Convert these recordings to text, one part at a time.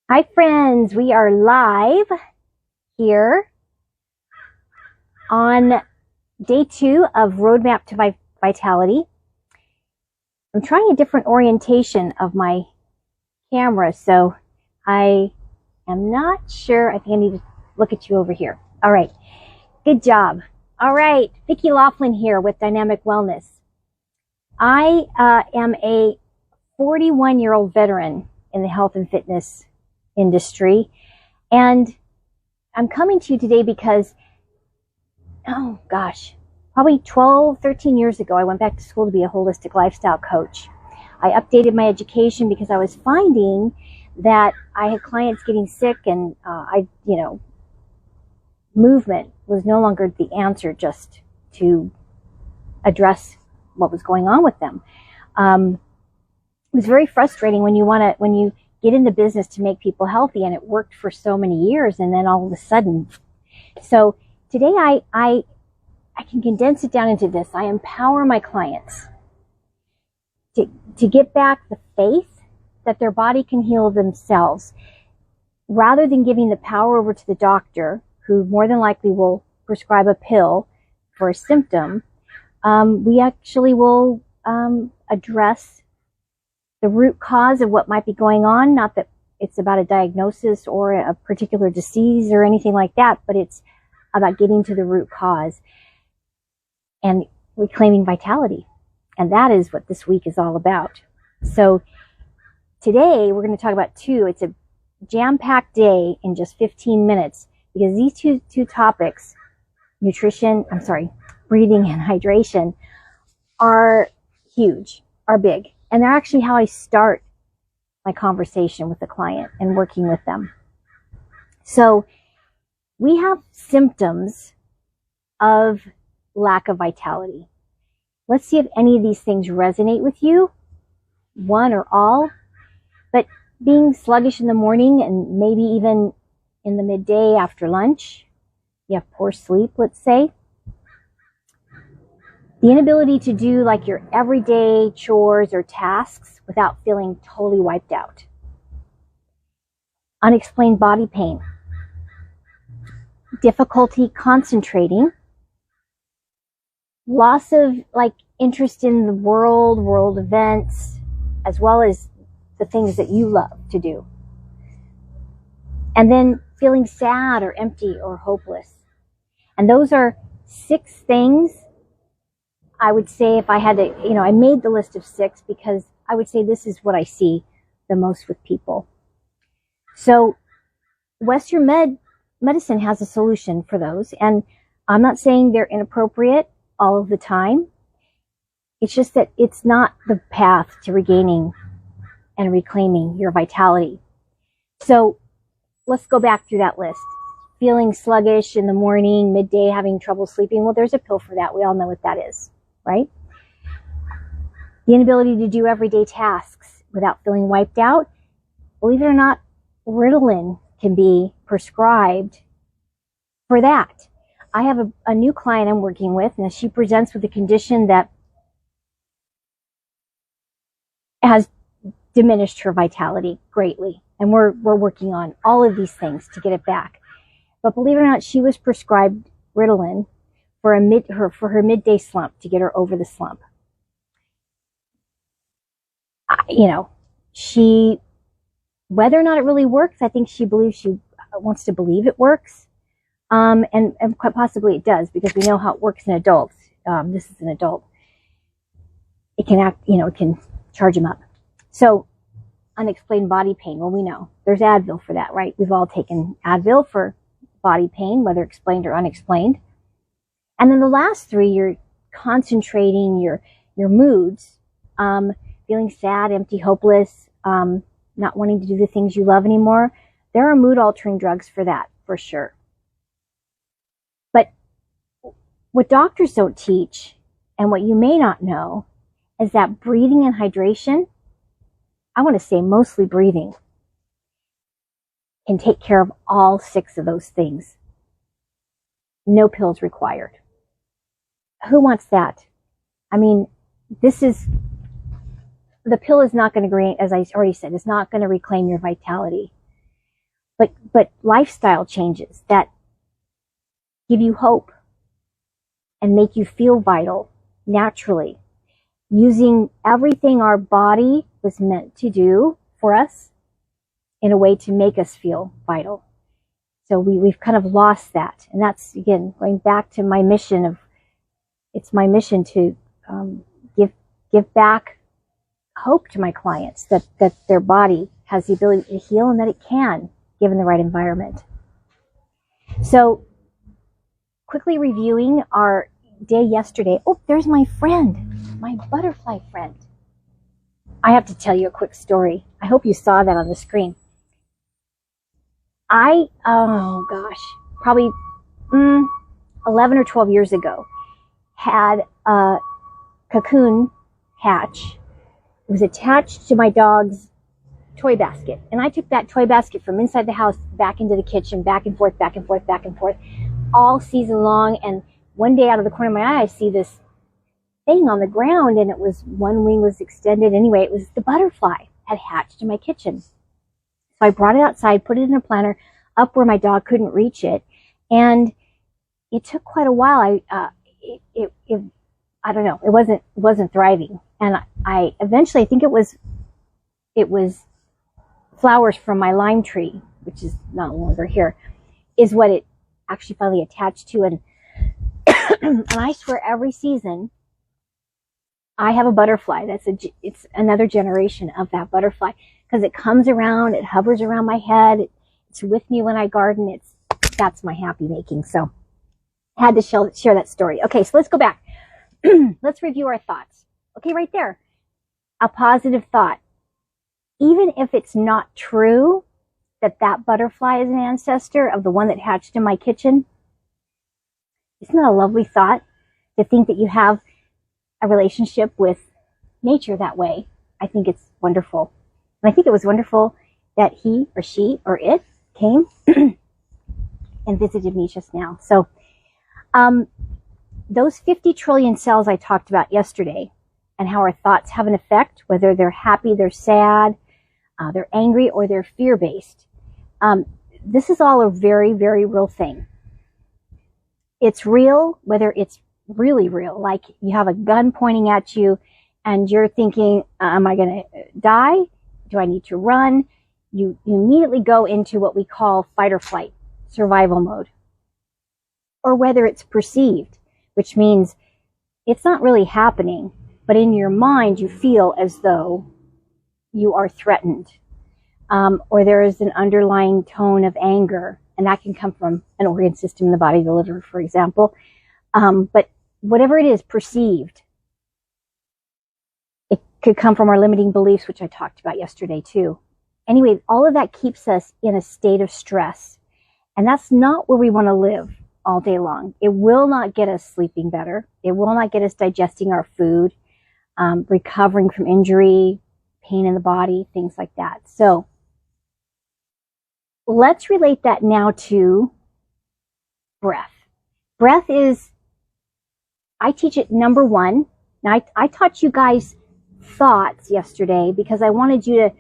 Hi friends, we are live here on day 2 of Roadmap to Vitality. I'm trying a different orientation of my camera, so I am not sure. I think I need to look at you over here. All right, good job. All right, Vicki Laughlin here with Dynamic Wellness. I am a 41-year-old veteran in the health and fitness industry, and I'm coming to you today because, oh gosh, probably 13 years ago, I went back to school to be a holistic lifestyle coach. I updated my education because I was finding that I had clients getting sick, and movement was no longer the answer just to address what was going on with them. It was very frustrating when you get in the business to make people healthy, and it worked for so many years, and then all of a sudden. So today I can condense it down into this. I empower my clients to get back the faith that their body can heal themselves, rather than giving the power over to the doctor, who more than likely will prescribe a pill for a symptom. We actually will address the root cause of what might be going on. Not that it's about a diagnosis or a particular disease or anything like that, but it's about getting to the root cause and reclaiming vitality. And that is what this week is all about. So today we're going to talk about it's a jam-packed day in just 15 minutes, because these two topics, breathing and hydration, are huge, are big. And they're actually how I start my conversation with the client and working with them. So we have symptoms of lack of vitality. Let's see if any of these things resonate with you, one or all. But being sluggish in the morning, and maybe even in the midday after lunch, you have poor sleep, let's say. The inability to do like your everyday chores or tasks without feeling totally wiped out. Unexplained body pain. Difficulty concentrating. Loss of interest in the world events, as well as the things that you love to do. And then feeling sad or empty or hopeless. And those are 6 things I would say, if I had to, I made the list of 6 because I would say this is what I see the most with people. So Western medicine has a solution for those. And I'm not saying they're inappropriate all of the time. It's just that it's not the path to regaining and reclaiming your vitality. So let's go back through that list. Feeling sluggish in the morning, midday, having trouble sleeping. Well, there's a pill for that. We all know what that is, right? The inability to do everyday tasks without feeling wiped out. Believe it or not, Ritalin can be prescribed for that. I have a new client I'm working with, and she presents with a condition that has diminished her vitality greatly. And we're working on all of these things to get it back. But believe it or not, she was prescribed Ritalin for her midday slump, to get her over the slump. Whether or not it really works, I think she wants to believe it works. And quite possibly it does, because we know how it works in adults. This is an adult. It can it can charge them up. So unexplained body pain. Well, we know there's Advil for that, right? We've all taken Advil for body pain, whether explained or unexplained. And then the last 3, you're concentrating your moods, feeling sad, empty, hopeless, not wanting to do the things you love anymore. There are mood altering drugs for that, for sure. But what doctors don't teach, and what you may not know, is that breathing and hydration, I want to say mostly breathing, can take care of all 6 of those things. No pills required. Who wants that? I mean, the pill is not going to, as I already said, it's not going to reclaim your vitality. but lifestyle changes that give you hope and make you feel vital naturally, using everything our body was meant to do for us in a way to make us feel vital. So we've kind of lost that. And that's, again, going back to my mission of, it's my mission to give back hope to my clients that their body has the ability to heal and that it can, given the right environment. So quickly reviewing our day yesterday. Oh, there's my friend, my butterfly friend. I have to tell you a quick story. I hope you saw that on the screen. Oh gosh, probably 11 or 12 years ago, had a cocoon hatch. It was attached to my dog's toy basket. And I took that toy basket from inside the house back into the kitchen, back and forth, back and forth, back and forth, all season long. And one day out of the corner of my eye, I see this thing on the ground, and it was, one wing was extended. Anyway, it was the butterfly had hatched in my kitchen. So I brought it outside, put it in a planter up where my dog couldn't reach it. And it took quite a while. I don't know, it wasn't thriving. And I eventually, I think it was flowers from my lime tree, which is no longer here, is what it actually finally attached to. And and I swear every season I have a butterfly. It's another generation of that butterfly, because it comes around, it hovers around my head, it's with me when I garden. That's my happy making. So I had to share that story. Okay, so let's go back. Let's review our thoughts. Okay, right there. A positive thought. Even if it's not true that butterfly is an ancestor of the one that hatched in my kitchen, isn't that a lovely thought to think that you have a relationship with nature that way? I think it's wonderful. And I think it was wonderful that he or she or it came and visited me just now. So those 50 trillion cells I talked about yesterday, and how our thoughts have an effect, whether they're happy, they're sad, they're angry, or they're fear-based. This is all a very, very real thing. It's real, whether it's really real, like you have a gun pointing at you and you're thinking, am I going to die? Do I need to run? You immediately go into what we call fight or flight, survival mode. Or whether it's perceived, which means it's not really happening, but in your mind you feel as though you are threatened. Or there is an underlying tone of anger, and that can come from an organ system in the body, the liver, for example. But whatever it is perceived, it could come from our limiting beliefs, which I talked about yesterday too. Anyway, all of that keeps us in a state of stress, and that's not where we want to live all day long. It will not get us sleeping better. It will not get us digesting our food, recovering from injury, pain in the body, things like that. So let's relate that now to breath. Breath is, I teach it number one. Now, I taught you guys thoughts yesterday because I wanted you to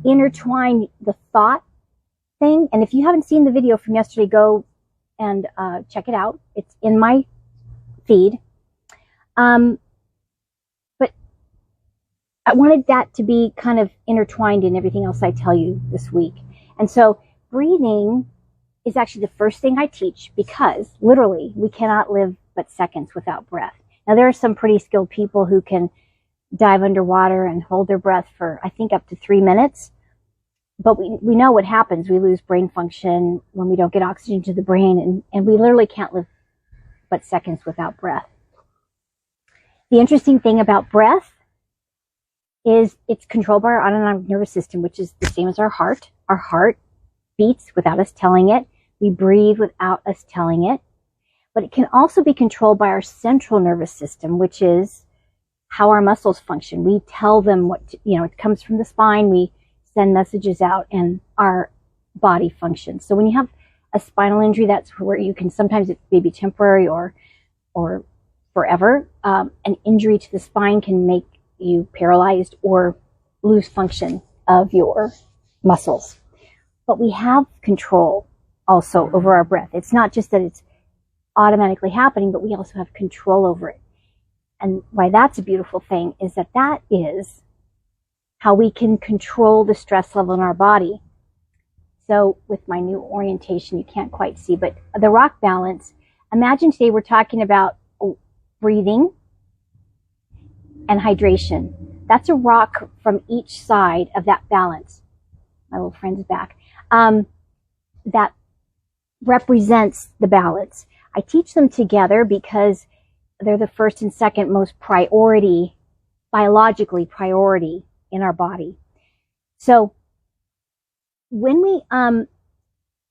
intertwine the thought thing. And if you haven't seen the video from yesterday, go and check it out. It's in my feed. But I wanted that to be kind of intertwined in everything else I tell you this week. And so breathing is actually the first thing I teach, because literally we cannot live but seconds without breath. Now, there are some pretty skilled people who can dive underwater and hold their breath for, I think, up to 3 minutes. But we know what happens. We lose brain function when we don't get oxygen to the brain, and we literally can't live but seconds without breath. The interesting thing about breath is it's controlled by our autonomic nervous system, which is the same as our heart. Our heart beats without us telling it. We breathe without us telling it. But it can also be controlled by our central nervous system, which is how our muscles function. We tell them what to, it comes from the spine. We send messages out, and our body functions. So when you have a spinal injury, that's where you can, sometimes it may be temporary or forever. An injury to the spine can make you paralyzed or lose function of your muscles. but we have control also over our breath. It's not just that it's automatically happening, but we also have control over it. And why that's a beautiful thing is that that is how we can control the stress level in our body. So with my new orientation, you can't quite see, but the rock balance, imagine today we're talking about breathing and hydration. That's a rock from each side of that balance. My little friend's back. That represents the balance. I teach them together because they're the first and second most priority, biologically priority in our body. So when we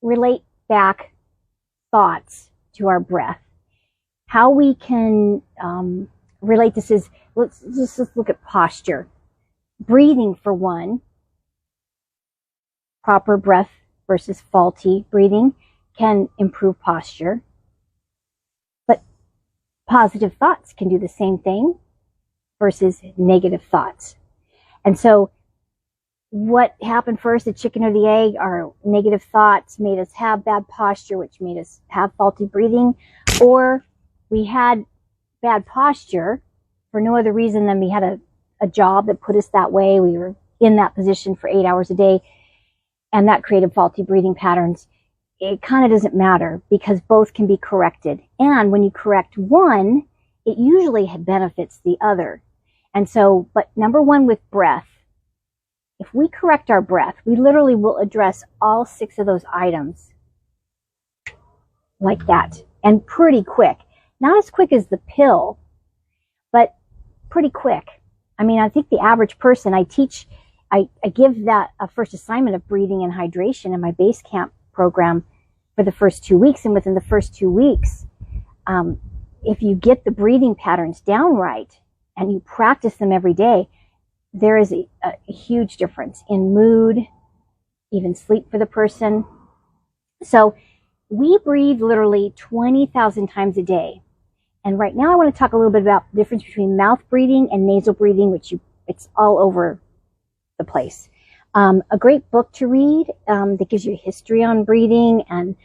relate back thoughts to our breath, how we can relate this is, let's look at posture. Breathing, for one, proper breath versus faulty breathing can improve posture. But positive thoughts can do the same thing versus negative thoughts. And so what happened first, the chicken or the egg? Our negative thoughts made us have bad posture, which made us have faulty breathing, or we had bad posture for no other reason than we had a job that put us that way. We were in that position for 8 hours a day, and that created faulty breathing patterns. It kind of doesn't matter because both can be corrected. And when you correct one, it usually benefits the other. And so, but number one with breath, if we correct our breath, we literally will address all 6 of those items like that, and pretty quick. Not as quick as the pill, but pretty quick. I mean, I think the average person, I give that a first assignment of breathing and hydration in my base camp program for the first 2 weeks. And within the first 2 weeks, if you get the breathing patterns down right and you practice them every day, there is a huge difference in mood, even sleep for the person. So we breathe literally 20,000 times a day. And right now I want to talk a little bit about the difference between mouth breathing and nasal breathing, which it's all over the place. A great book to read that gives you a history on breathing and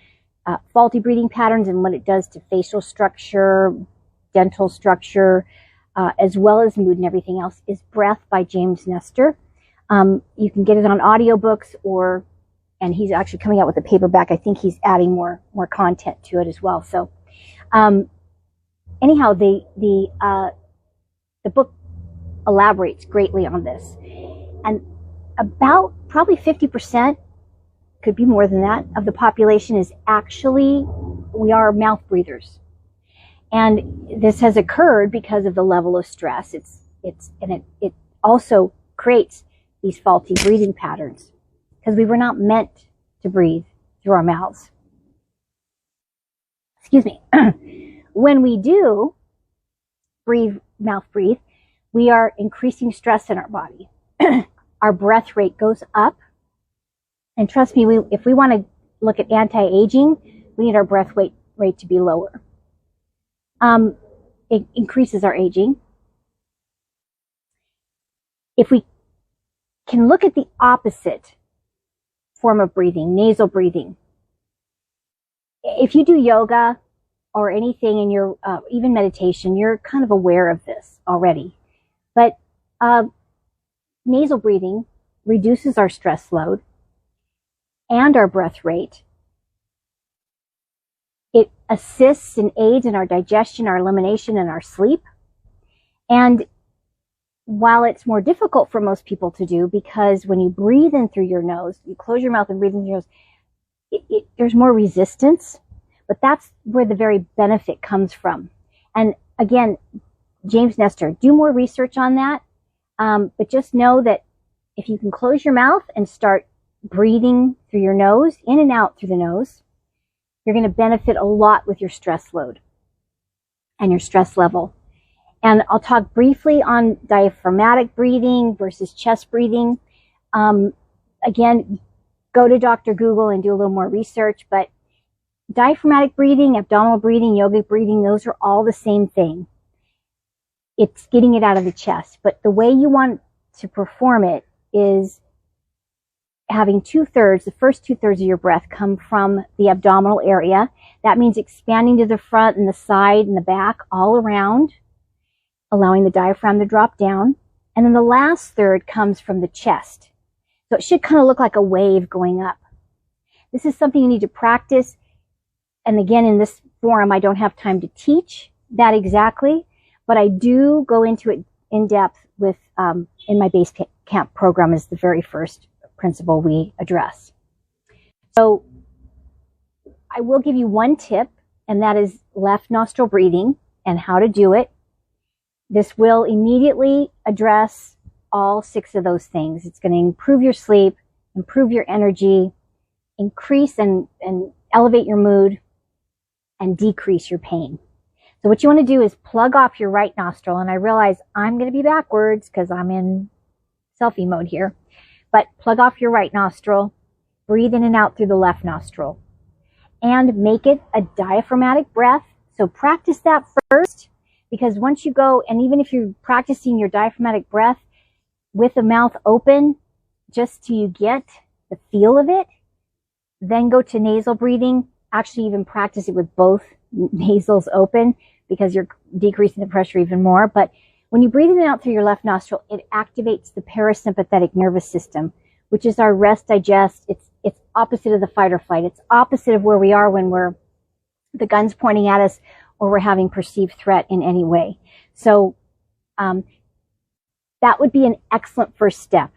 faulty breathing patterns and what it does to facial structure, dental structure, as well as mood and everything else, is Breath by James Nestor. You can get it on audiobooks, and he's actually coming out with a paperback. I think he's adding more content to it as well. So anyhow, the book elaborates greatly on this. And about probably 50%, could be more than that, of the population is actually, we are mouth breathers. And this has occurred because of the level of stress. It also creates these faulty breathing patterns because we were not meant to breathe through our mouths. Excuse me. When we do mouth breathe, we are increasing stress in our body. Our breath rate goes up. And trust me, if we want to look at anti-aging, we need our breath rate to be lower. It increases our aging. If we can look at the opposite form of breathing, nasal breathing. If you do yoga or anything in your, even meditation, you're kind of aware of this already. But nasal breathing reduces our stress load and our breath rate. It assists and aids in our digestion, our elimination, and our sleep. And while it's more difficult for most people to do, because when you breathe in through your nose, you close your mouth and breathe in through your nose, there's more resistance. But that's where the very benefit comes from. And again, James Nestor, do more research on that. But just know that if you can close your mouth and start breathing through your nose, in and out through the nose, you're going to benefit a lot with your stress load and your stress level. And I'll talk briefly on diaphragmatic breathing versus chest breathing. Again, go to Dr. Google and do a little more research, but diaphragmatic breathing, abdominal breathing, yogic breathing, those are all the same thing. It's getting it out of the chest, but the way you want to perform it is having the first 2/3 of your breath come from the abdominal area. That means expanding to the front and the side and the back, all around, allowing the diaphragm to drop down. And then the last third comes from the chest. So it should kind of look like a wave going up. This is something you need to practice. And again, in this forum, I don't have time to teach that exactly, but I do go into it in depth with, in my base camp program is the very first principle we address. So I will give you one tip, and that is left nostril breathing and how to do it. This will immediately address all 6 of those things. It's going to improve your sleep, improve your energy, increase and elevate your mood, and decrease your pain. So what you want to do is plug off your right nostril, and I realize I'm going to be backwards because I'm in selfie mode here. But plug off your right nostril, breathe in and out through the left nostril, and make it a diaphragmatic breath. So practice that first, because once you go, and even if you're practicing your diaphragmatic breath with the mouth open, just till you get the feel of it, then go to nasal breathing. Actually, even practice it with both nasals open, because you're decreasing the pressure even more. But when you breathe in and out through your left nostril, it activates the parasympathetic nervous system, which is our rest, digest. It's opposite of the fight or flight. It's opposite of where we are when the gun's pointing at us or we're having perceived threat in any way. So that would be an excellent first step.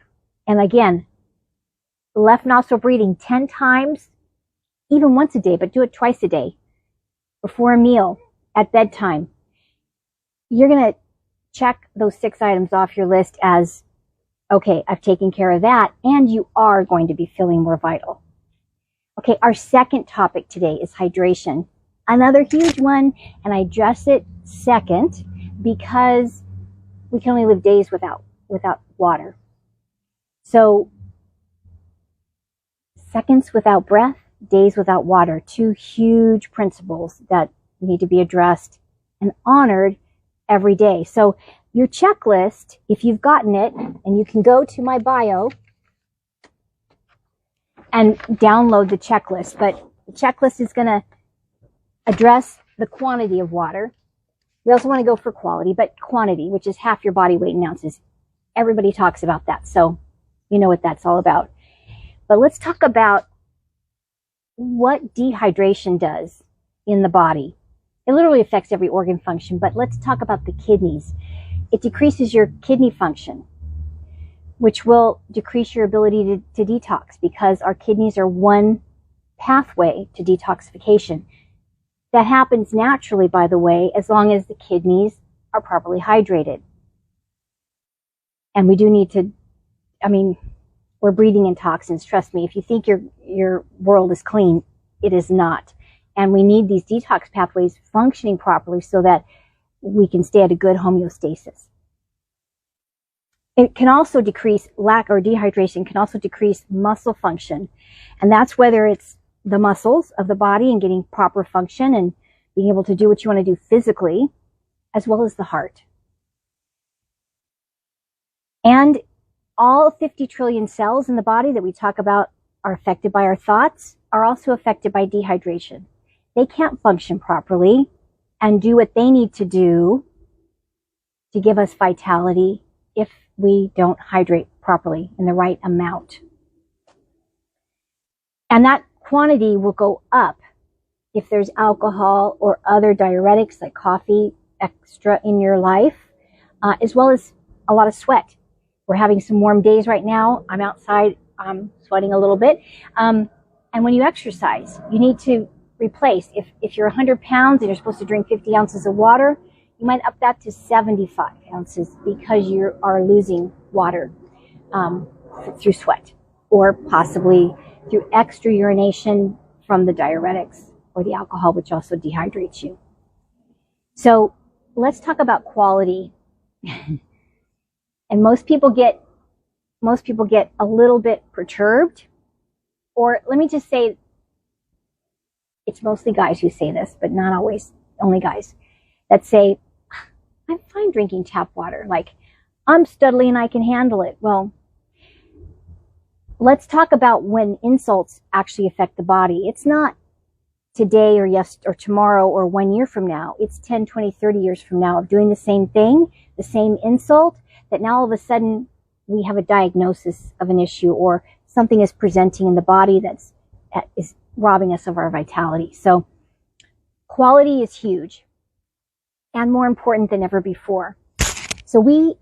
And again, left nostril breathing 10 times, even once a day, but do it twice a day, before a meal, at bedtime. You're going to check those 6 items off your list as, okay, I've taken care of that, and you are going to be feeling more vital. Okay, our second topic today is hydration. Another huge one, and I address it second because we can only live days without water. So, seconds without breath, days without water, 2 huge principles that need to be addressed and honored every day. So your checklist, if you've gotten it, and you can go to my bio and download the checklist, but the checklist is going to address the quantity of water. We also want to go for quality, but quantity, which is half your body weight in ounces. Everybody talks about that, so you know what that's all about. But let's talk about what dehydration does in the body. It literally affects every organ function, but let's talk about the kidneys. It decreases your kidney function, which will decrease your ability to detox, because our kidneys are one pathway to detoxification. That happens naturally, by the way, as long as the kidneys are properly hydrated. And we do need to, we're breathing in toxins. Trust me, if you think your world is clean, it is not. And we need these detox pathways functioning properly so that we can stay at a good homeostasis. It can also decrease, dehydration can also decrease muscle function. And that's whether it's the muscles of the body and getting proper function and being able to do what you want to do physically, as well as the heart. And all 50 trillion cells in the body that we talk about are affected by our thoughts, are also affected by dehydration. They can't function properly and do what they need to do to give us vitality if we don't hydrate properly in the right amount. And that quantity will go up if there's alcohol or other diuretics like coffee extra in your life, as well as a lot of sweat. We're having some warm days right now. I'm outside, I'm sweating a little bit. And when you exercise, you need to replace. If you're 100 pounds and you're supposed to drink 50 ounces of water, you might up that to 75 ounces because you are losing water through sweat, or possibly through extra urination from the diuretics or the alcohol, which also dehydrates you. So let's talk about quality. And most people get a little bit perturbed, or let me just say, it's mostly guys who say this, but not always, only guys, that say, I'm fine drinking tap water. Like, I'm studly and I can handle it. Well, let's talk about when insults actually affect the body. It's not today or or tomorrow or 1 year from now. It's 10, 20, 30 years from now of doing the same thing, the same insult, that now all of a sudden we have a diagnosis of an issue or something is presenting in the body that is robbing us of our vitality. So quality is huge and more important than ever before. So we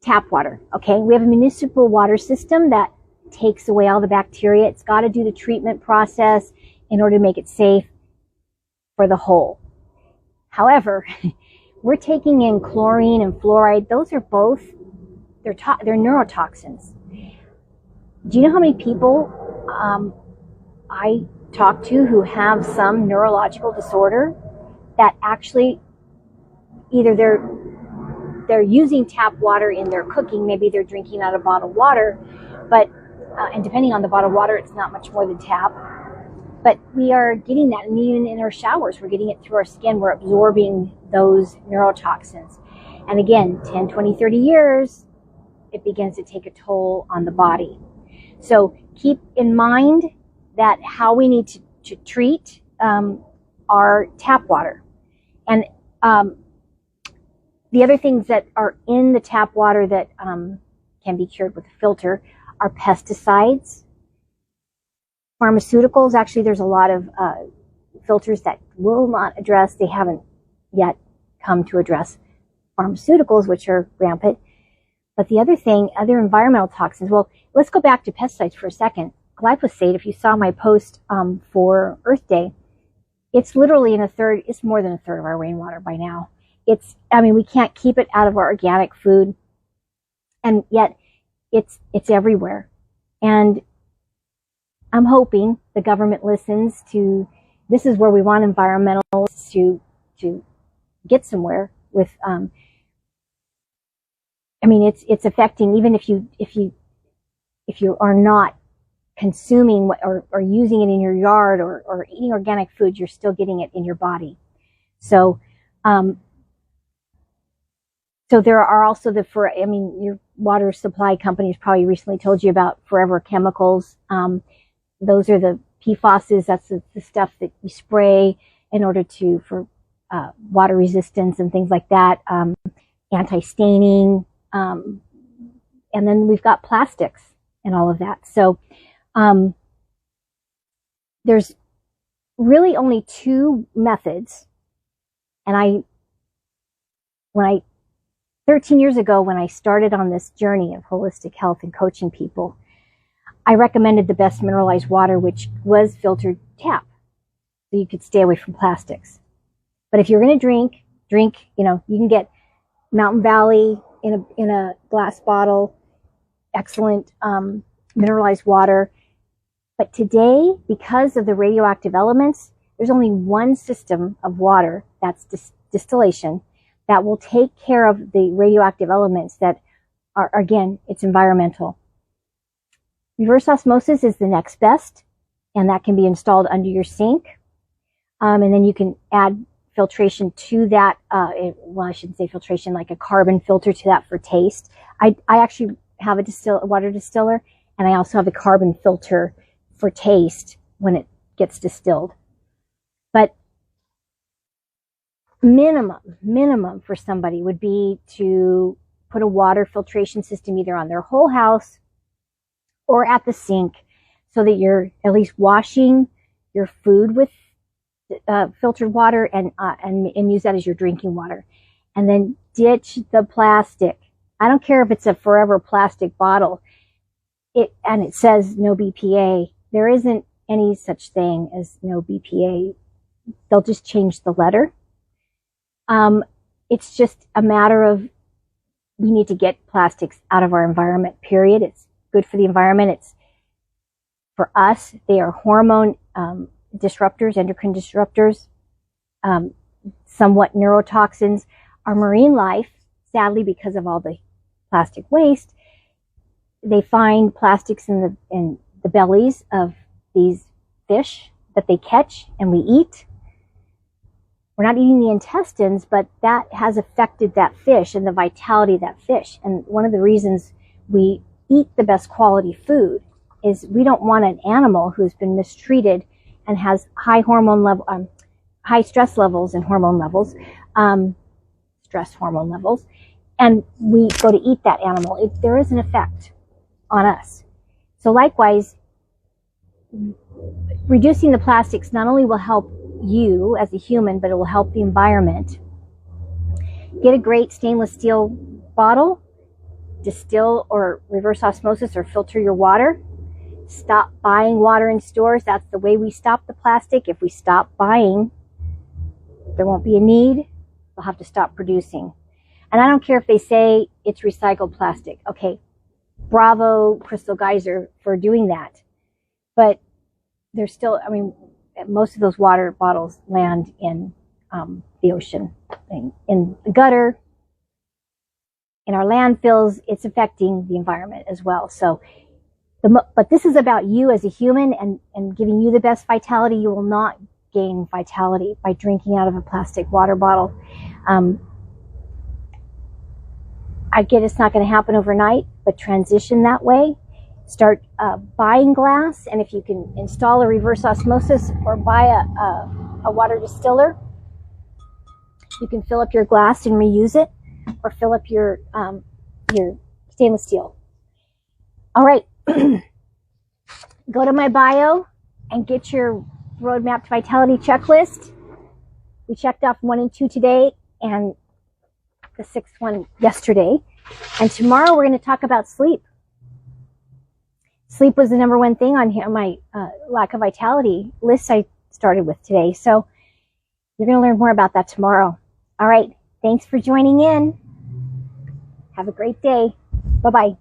tap water, okay? We have a municipal water system that takes away all the bacteria. It's got to do the treatment process in order to make it safe for the whole. However, we're taking in chlorine and fluoride. Those are both, they're neurotoxins. Do you know how many people I talk to who have some neurological disorder that actually either they're using tap water in their cooking, maybe they're drinking out of bottled water, but and depending on the bottled water, it's not much more than tap. But we are getting that, and even in our showers, we're getting it through our skin. We're absorbing those neurotoxins. And again, 10, 20, 30 years, it begins to take a toll on the body. So keep in mind that how we need to treat our tap water. And the other things that are in the tap water that can be cured with a filter are pesticides, pharmaceuticals. Actually, there's a lot of filters that will not address, they haven't yet come to address pharmaceuticals, which are rampant. But the other thing, other environmental toxins, well, let's go back to pesticides for a second. Glyphosate, if you saw my post for Earth Day, it's literally it's more than a third of our rainwater by now. We can't keep it out of our organic food, and yet it's everywhere. And I'm hoping the government listens to, this is where we want environmentalists to get somewhere with, it's affecting, even if you are not consuming or using it in your yard or eating organic food, you're still getting it in your body. So, so there are also your water supply companies probably recently told you about forever chemicals. Those are the PFASs. That's the stuff that you spray in order for water resistance and things like that. Anti-staining. And then we've got plastics and all of that. So there's really only two methods. And 13 years ago, when I started on this journey of holistic health and coaching people, I recommended the best mineralized water, which was filtered tap, so you could stay away from plastics. But if you're going to drink, you can get Mountain Valley in a glass bottle, excellent mineralized water. But today, because of the radioactive elements, there's only one system of water, that's distillation, that will take care of the radioactive elements that are, again, it's environmental. Reverse osmosis is the next best, and that can be installed under your sink. And then you can add filtration to that. Well, I shouldn't say filtration, like a carbon filter to that for taste. I actually have a water distiller, and I also have a carbon filter for taste when it gets distilled. But minimum for somebody would be to put a water filtration system either on their whole house or at the sink, so that you're at least washing your food with filtered water and use that as your drinking water. And then ditch the plastic. I don't care if it's a forever plastic bottle. It says no BPA. There isn't any such thing as no BPA. They'll just change the letter. It's just a matter of, we need to get plastics out of our environment, period. It's good for the environment. It's for us. They are hormone disruptors, endocrine disruptors, somewhat neurotoxins. Our marine life, sadly, because of all the plastic waste, they find plastics in the bellies of these fish that they catch and we eat. We're not eating the intestines, but that has affected that fish and the vitality of that fish. And one of the reasons we eat the best quality food is we don't want an animal who's been mistreated and has high stress levels and hormone levels, stress hormone levels, and we go to eat that animal. There is an effect on us. So likewise, reducing the plastics not only will help you as a human, but it will help the environment. Get a great stainless steel bottle, distill or reverse osmosis or filter your water. Stop buying water in stores. That's the way we stop the plastic. If we stop buying, there won't be a need. We'll have to stop producing. And I don't care if they say it's recycled plastic. Okay, bravo, Crystal Geyser, for doing that. But there's still, I mean, most of those water bottles land in the ocean, in the gutter, in our landfills. It's affecting the environment as well. So, but this is about you as a human and giving you the best vitality. You will not gain vitality by drinking out of a plastic water bottle. I get it's not going to happen overnight, but transition that way. Start buying glass, and if you can install a reverse osmosis or buy a water distiller, you can fill up your glass and reuse it, or fill up your stainless steel. All right, go to my bio and get your roadmap to vitality checklist. We checked off 1 and 2 today, and the 6th one yesterday. And tomorrow we're going to talk about sleep. Sleep was the #1 thing on here, my lack of vitality list I started with today. So you're going to learn more about that tomorrow. All right. Thanks for joining in. Have a great day. Bye-bye.